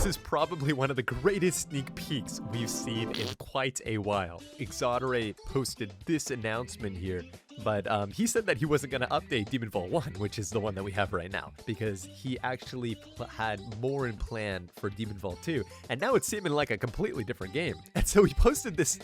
This is probably one of the greatest sneak peeks we've seen in quite a while. Exotere posted this announcement here, but he said that he wasn't going to update Demonfall 1, which is the one that we have right now, because he actually had more in plan for Demonfall 2, and now it's seeming like a completely different game. And so he posted this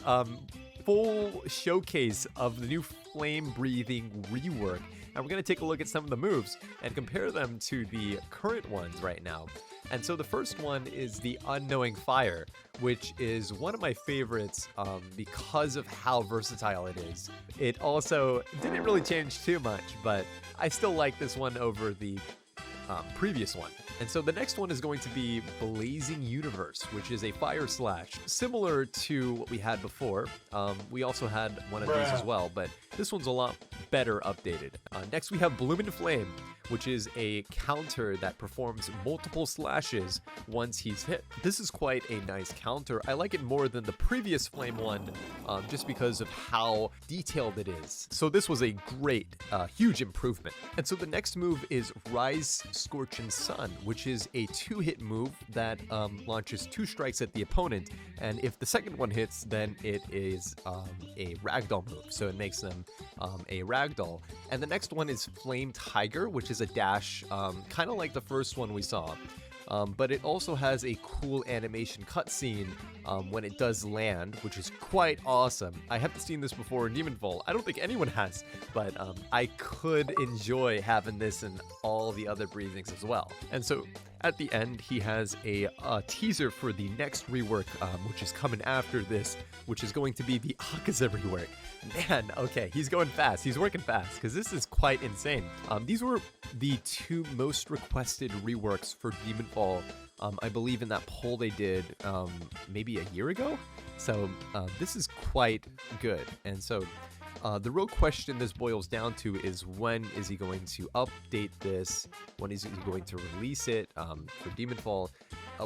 full showcase of the new Flame Breathing rework, and we're going to take a look at some of the moves and compare them to the current ones right now. And so the first one is the Unknowing Fire, which is one of my favorites because of how versatile it is. It also didn't really change too much, but I still like this one over the previous one. And so the next one is going to be Blazing Universe, which is a fire slash, similar to what we had before. We also had one of these as well, but this one's a lot better updated. Next we have Bloom and Flame, which is a counter that performs multiple slashes once he's hit. This is quite a nice counter. I like it more than the previous Flame one, just because of how detailed it is. So this was a great, huge improvement. And so the next move is Rise Scorching Sun, which is a 2-hit move that launches 2 strikes at the opponent, and if the second one hits, then it is a ragdoll move, so it makes them a ragdoll. And the next one is Flame Tiger, which is a dash, kind of like the first one we saw. But it also has a cool animation cutscene when it does land, which is quite awesome. I haven't seen this before in Demonfall. I don't think anyone has, but I could enjoy having this in all the other breathings as well. And so at the end, he has a teaser for the next rework, which is coming after this, which is going to be the Akaza rework. Man, okay, he's going fast. He's working fast, because this is quite insane. These were the 2 most requested reworks for Demonfall, I believe in that poll they did maybe a year ago. So this is quite good. And so the real question this boils down to is, when is he going to update this? When is he going to release it for Demonfall?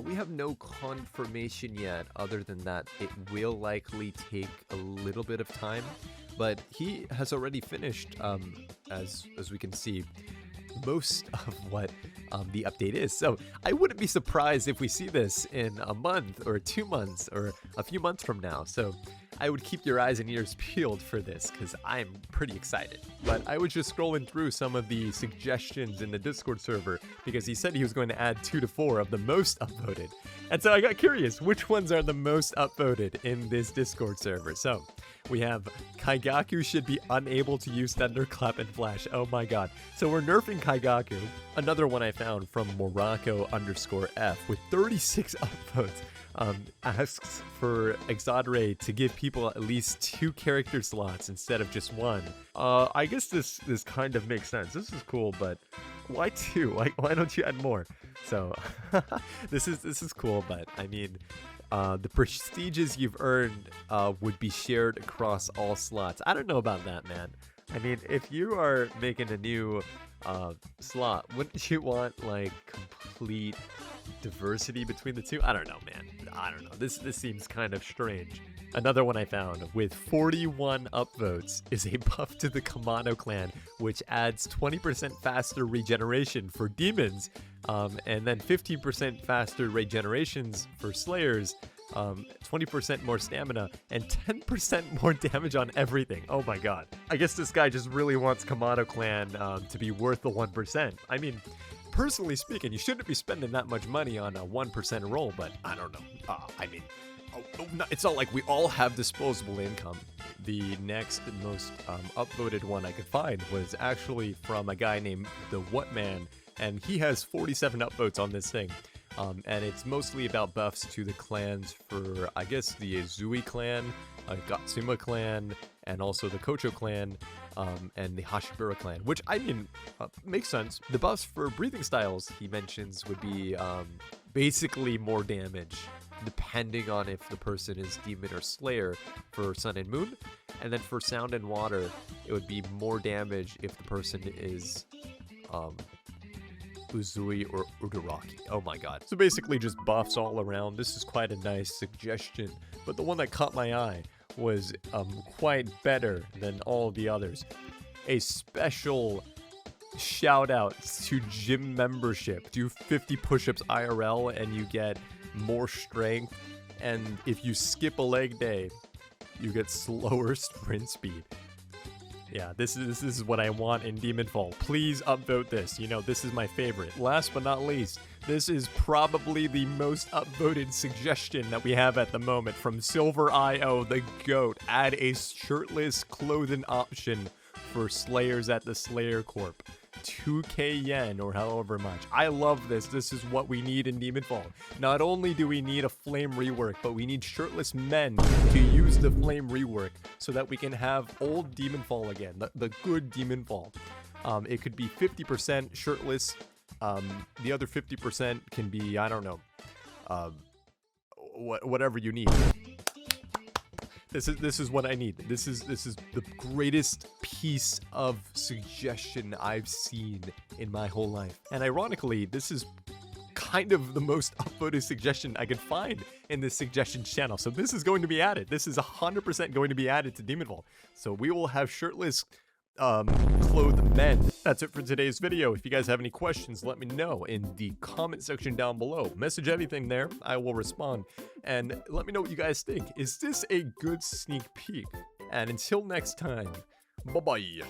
We have no confirmation yet, other than that it will likely take a little bit of time. But he has already finished, as we can see, most of what the update is. So I wouldn't be surprised if we see this in a month or 2 months or a few months from now. So I would keep your eyes and ears peeled for this, because I'm pretty excited. But I was just scrolling through some of the suggestions in the Discord server, because he said he was going to add 2 to 4 of the most upvoted. And so I got curious, which ones are the most upvoted in this Discord server? So we have Kaigaku should be unable to use Thunderclap and Flash. Oh my god. So we're nerfing Kaigaku. Another one I found from Morocco_F with 36 upvotes. Asks for Exotere to give people at least 2 character slots instead of just 1. I guess this kind of makes sense. This is cool, but why 2? Why don't you add more? So this is cool, but I mean, the prestiges you've earned would be shared across all slots. I don't know about that, man. I mean, if you are making a new slot, wouldn't you want like complete diversity between the 2? I don't know, man. I don't know. This seems kind of strange. Another one I found with 41 upvotes is a buff to the Kamado clan, which adds 20% faster regeneration for demons, and then 15% faster regenerations for slayers, 20% more stamina, and 10% more damage on everything. Oh my god. I guess this guy just really wants Kamado clan to be worth the 1%. I mean, personally speaking, you shouldn't be spending that much money on a 1% roll, but I don't know. I mean, it's not like we all have disposable income. The next most upvoted one I could find was actually from a guy named The What Man, and he has 47 upvotes on this thing. And it's mostly about buffs to the clans for, I guess, the Izui clan, Gatsuma clan, and also the Kocho clan, and the Hashibura clan, which, I mean, makes sense. The buffs for breathing styles, he mentions, would be basically more damage, depending on if the person is Demon or Slayer for Sun and Moon. And then for Sound and Water, it would be more damage if the person is Uzui or Uraraki. Oh my god. So basically just buffs all around. This is quite a nice suggestion, but the one that caught my eye was quite better than all the others. A special shout out to gym membership. Do 50 push-ups IRL and you get more strength. And if you skip a leg day, you get slower sprint speed. Yeah, this is what I want in Demonfall. Please upvote this. You know, this is my favorite. Last but not least, this is probably the most upvoted suggestion that we have at the moment from Silver.io, the GOAT. Add a shirtless clothing option for Slayers at the Slayer Corp. 2k yen or however much. I love this. This is what we need in Demonfall. Not only do we need a Flame Rework, but we need shirtless men to use the Flame Rework so that we can have old Demonfall again, the good Demonfall. It could be 50% shirtless. The other 50% can be, I don't know, whatever you need. This is what I need. This is the greatest piece of suggestion I've seen in my whole life. And ironically, this is kind of the most upvoted suggestion I could find in this suggestions channel. So this is going to be added. This is 100% going to be added to Demonfall. So we will have shirtless clothed men. That's it for today's video. If you guys have any questions, let me know in the comment section down below. Message anything there, I will respond. And let me know what you guys think. Is this a good sneak peek? And until next time, bye-bye.